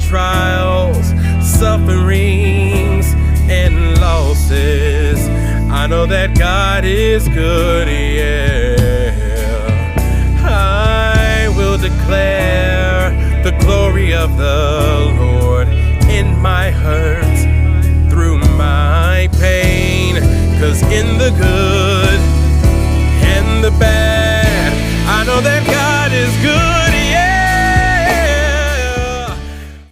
trials, sufferings, and losses, I know that God is good, yeah. I will declare the glory of the Lord in my hurt, through my pain, 'cause in the good and the bad, I know that God is good.